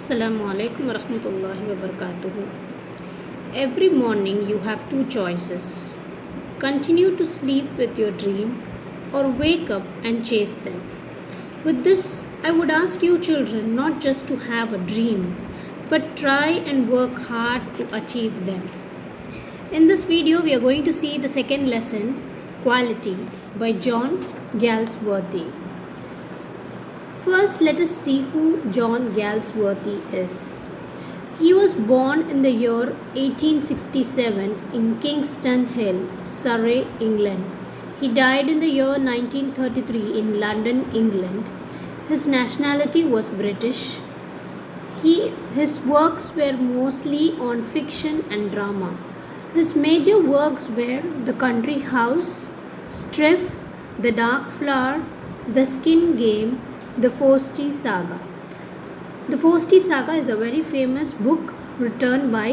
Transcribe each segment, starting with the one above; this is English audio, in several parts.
Assalamu alaikum wa rahmatullahi wa barakatuhu. Every morning you have two choices: continue to sleep with your dream or wake up and chase them. With this, I would ask you children not just to have a dream, but try and work hard to achieve them. In this video, we are going to see the second lesson, Quality, by John Galsworthy. First, let us see who John Galsworthy is. He was born in the year 1867 in Kingston Hill, Surrey, England. He died in the year 1933 in London, England. His nationality was British. His works were mostly on fiction and drama. His major works were The Country House, Striff, The Dark Flower, The Skin Game, The Fawsty Saga. The Fawsty Saga is a very famous book written by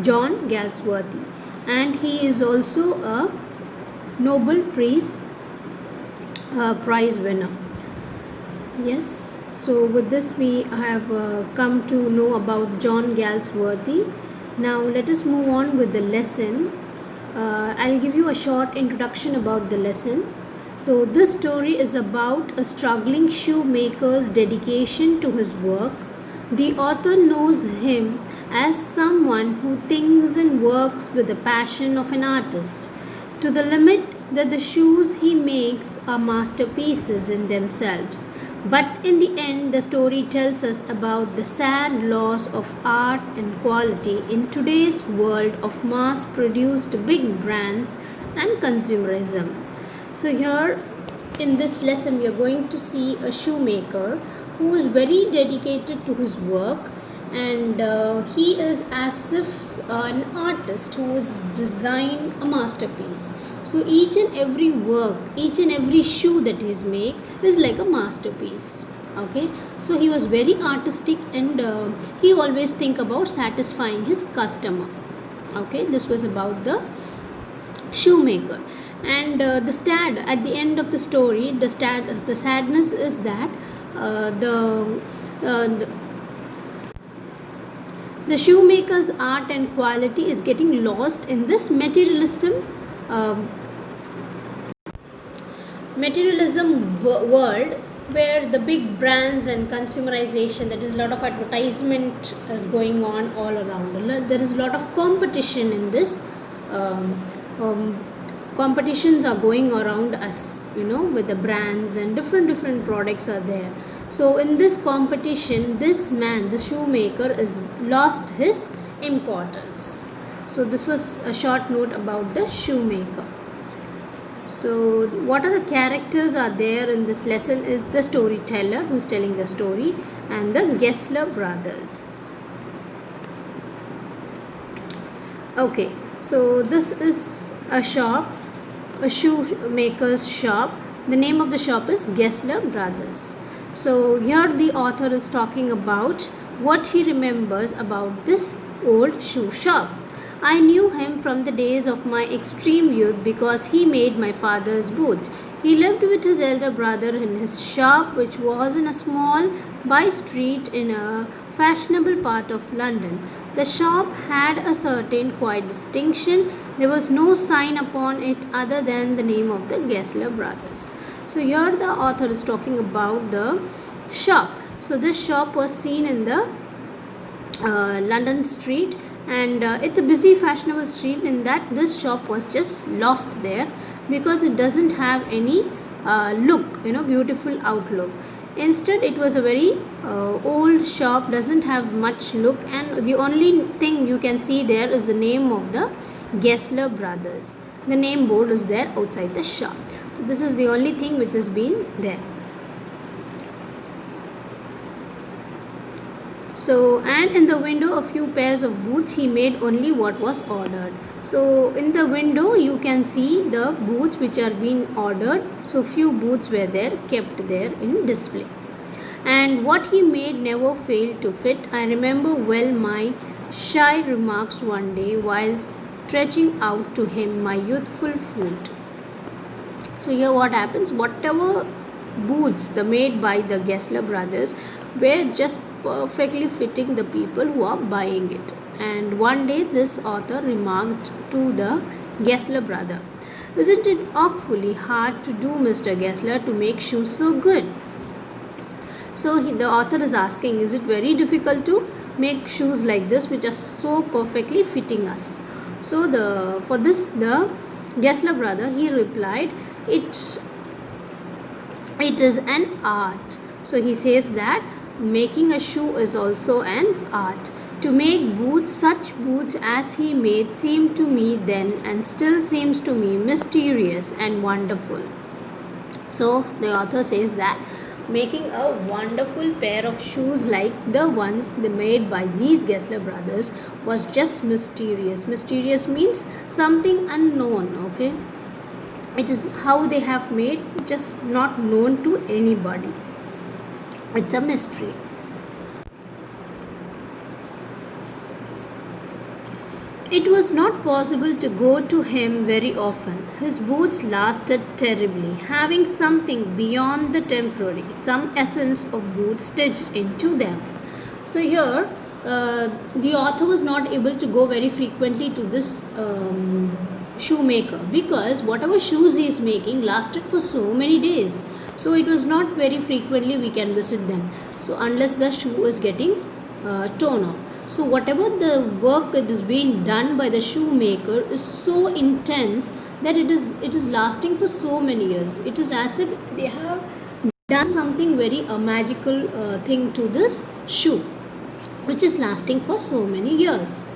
John Galsworthy, and he is also a Nobel Prize winner. Yes, so with this we have come to know about John Galsworthy. Now let us move on with the lesson. I'll give you a short introduction about the lesson. So this story is about a struggling shoemaker's dedication to his work. The author knows him as someone who thinks and works with the passion of an artist, to the limit that the shoes he makes are masterpieces in themselves. But in the end, the story tells us about the sad loss of art and quality in today's world of mass-produced big brands and consumerism. So here in this lesson we are going to see a shoemaker who is very dedicated to his work, and he is as if an artist who has designed a masterpiece. So each and every work, each and every shoe that he makes is like a masterpiece. Okay, so he was very artistic, and he always think about satisfying his customer. Okay, this was about the shoemaker. And at the end of the story, the sadness is that the shoemaker's art and quality is getting lost in this materialism world, where the big brands and consumerization, that is a lot of advertisement is going on all around. There is a lot of competition in this. Competitions are going around us, with the brands, and different products are there. So in this competition, this man, the shoemaker, is lost his importance. So this was a short note about the shoemaker. So what are the characters are there in this lesson is the storyteller who is telling the story, and the Gessler brothers. Okay, so this is a shop, a shoemaker's shop. The name of the shop is Gessler Brothers. So here the author is talking about what he remembers about this old shoe shop. I knew him from the days of my extreme youth because he made my father's boots. He lived with his elder brother in his shop, which was in a small by street in a fashionable part of London. The shop had a certain quiet distinction. There was no sign upon it other than the name of the Gessler brothers. So here the author is talking about the shop. So this shop was seen in the London street, and it's a busy fashionable street. In that, this shop was just lost there because it doesn't have any look, beautiful outlook. Instead, it was a very old shop, doesn't have much look, and the only thing you can see there is the name of the Gessler brothers. The name board is there outside the shop. So this is the only thing which has been there. So, and in the window a few pairs of boots, he made only what was ordered. So in the window you can see the boots which are being ordered. So few boots were there, kept there in display. And what he made never failed to fit. I remember well my shy remarks one day while stretching out to him my youthful foot. So here what happens, whatever boots the made by the Gessler brothers were just perfectly fitting the people who are buying it. And one day this author remarked to the Gessler brother, "Isn't it awfully hard to do, Mr. Gessler, to make shoes so good?" So the author is asking, is it very difficult to make shoes like this which are so perfectly fitting us? So the Gessler brother, he replied, it it is an art. So he says that making a shoe is also an art. To make boots, such boots as he made, seemed to me then and still seems to me mysterious and wonderful. So the author says that making a wonderful pair of shoes like the ones they made by these Gessler brothers was just mysterious. Mysterious means something unknown, okay? It is how they have made, just not known to anybody. It's a mystery. It was not possible to go to him very often. His boots lasted terribly, having something beyond the temporary, some essence of boots stitched into them. So here, the author was not able to go very frequently to this shoemaker, because whatever shoes he is making lasted for so many days. So it was not very frequently we can visit them. So unless the shoe is getting torn off. So whatever the work that is being done by the shoemaker is so intense that it is lasting for so many years. It is as if they have done something very magical thing to this shoe, which is lasting for so many years.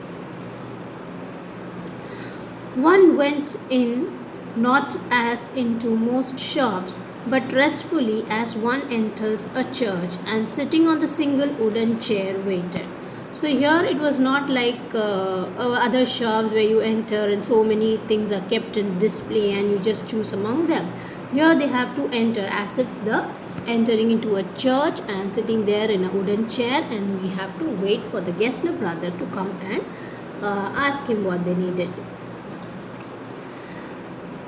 One went in not as into most shops, but restfully as one enters a church, and sitting on the single wooden chair waited. So here it was not like other shops where you enter and so many things are kept in display and you just choose among them. Here they have to enter as if the entering into a church and sitting there in a wooden chair, and we have to wait for the Gessler brother to come and ask him what they needed.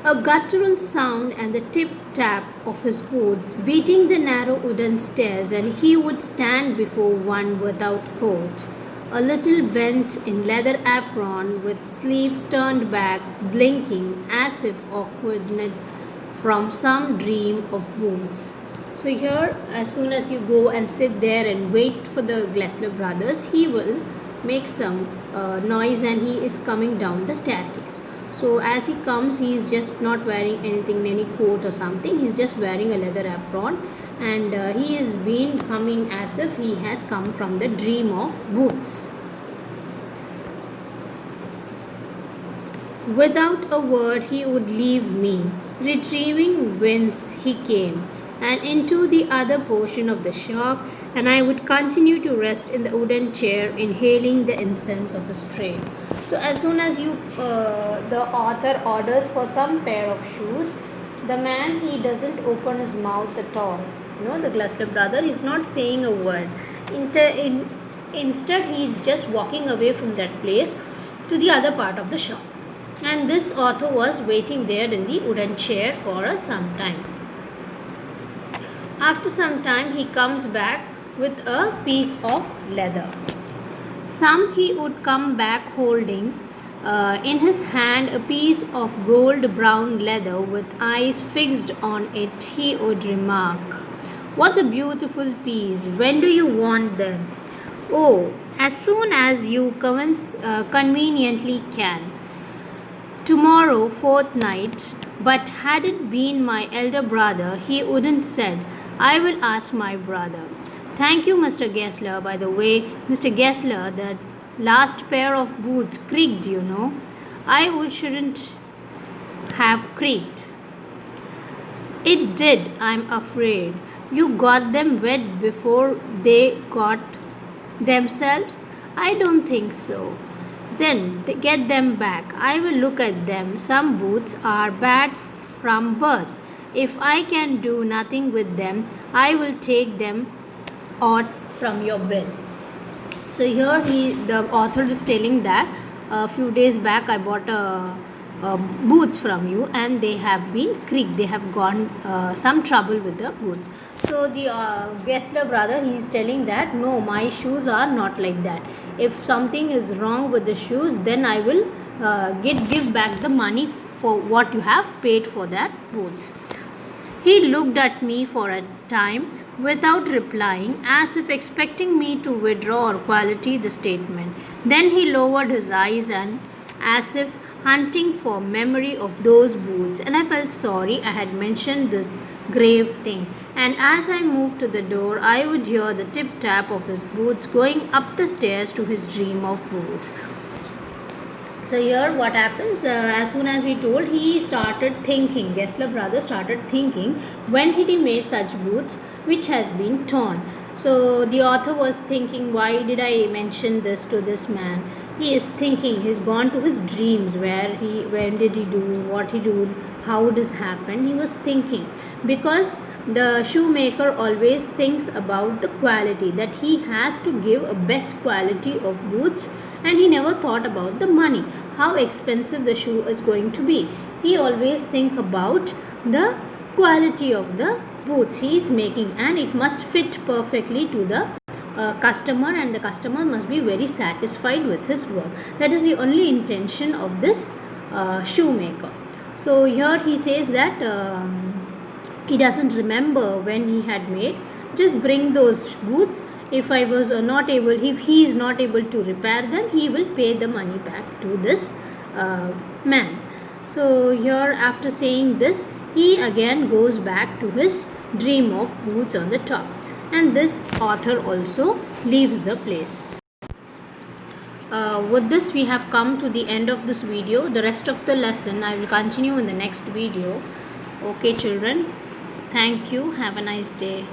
A guttural sound and the tip-tap of his boots beating the narrow wooden stairs, and he would stand before one without coat, a little bent in leather apron with sleeves turned back, blinking as if awkwardness from some dream of boots. So here, as soon as you go and sit there and wait for the Gessler brothers, he will make some noise and he is coming down the staircase. So as he comes, he is just not wearing anything, any coat or something. He is just wearing a leather apron, and he is been coming as if he has come from the dream of boots. Without a word, he would leave me, retrieving whence he came, and into the other portion of the shop, and I would continue to rest in the wooden chair, inhaling the incense of his trade. So as soon as the author orders for some pair of shoes, the man, he doesn't open his mouth at all. The Gessler brother is not saying a word. Instead, he is just walking away from that place to the other part of the shop. And this author was waiting there in the wooden chair for some time. After some time, he comes back with a piece of leather. Some he would come back holding in his hand a piece of gold brown leather with eyes fixed on it. He would remark, "What a beautiful piece! When do you want them?" "Oh, as soon as you conveniently can. Tomorrow fortnight." But had it been my elder brother, he wouldn't said, "I will ask my brother." "Thank you, Mr. Gessler. By the way, Mr. Gessler, that last pair of boots creaked, I shouldn't have creaked." "It did, I'm afraid. You got them wet before they got themselves?" "I don't think so." "Then get them back. I will look at them. Some boots are bad from birth. If I can do nothing with them, I will take them out from your bill." So here the author is telling that a few days back I bought a boots from you, and they have been creaked. They have gone some trouble with the boots. So the Gessler brother, he is telling that no, my shoes are not like that. If something is wrong with the shoes, then I will give back the money for what you have paid for that boots. He looked at me for a time without replying, as if expecting me to withdraw or qualify the statement. Then he lowered his eyes and as if hunting for memory of those boots, and I felt sorry I had mentioned this grave thing. And as I moved to the door, I would hear the tip tap of his boots going up the stairs to his dream of boots. So here what happens, as soon as he told, he started thinking, Gessler brother started thinking, when did he make such boots which has been torn. So the author was thinking, why did I mention this to this man? He is thinking, he's gone to his dreams, when did he do, what he do, how this happened. He was thinking, because the shoemaker always thinks about the quality, that he has to give a best quality of boots, and he never thought about the money, how expensive the shoe is going to be. He always think about the quality of the boots he is making, and it must fit perfectly to the customer, and the customer must be very satisfied with his work. That is the only intention of this shoemaker. So here he says that he doesn't remember when he had made. Just bring those boots. If he is not able to repair them, he will pay the money back to this man. So here, after saying this, he again goes back to his dream of boots on the top, and this author also leaves the place. With this, we have come to the end of this video. The rest of the lesson I will continue in the next video. Okay children, thank you, have a nice day.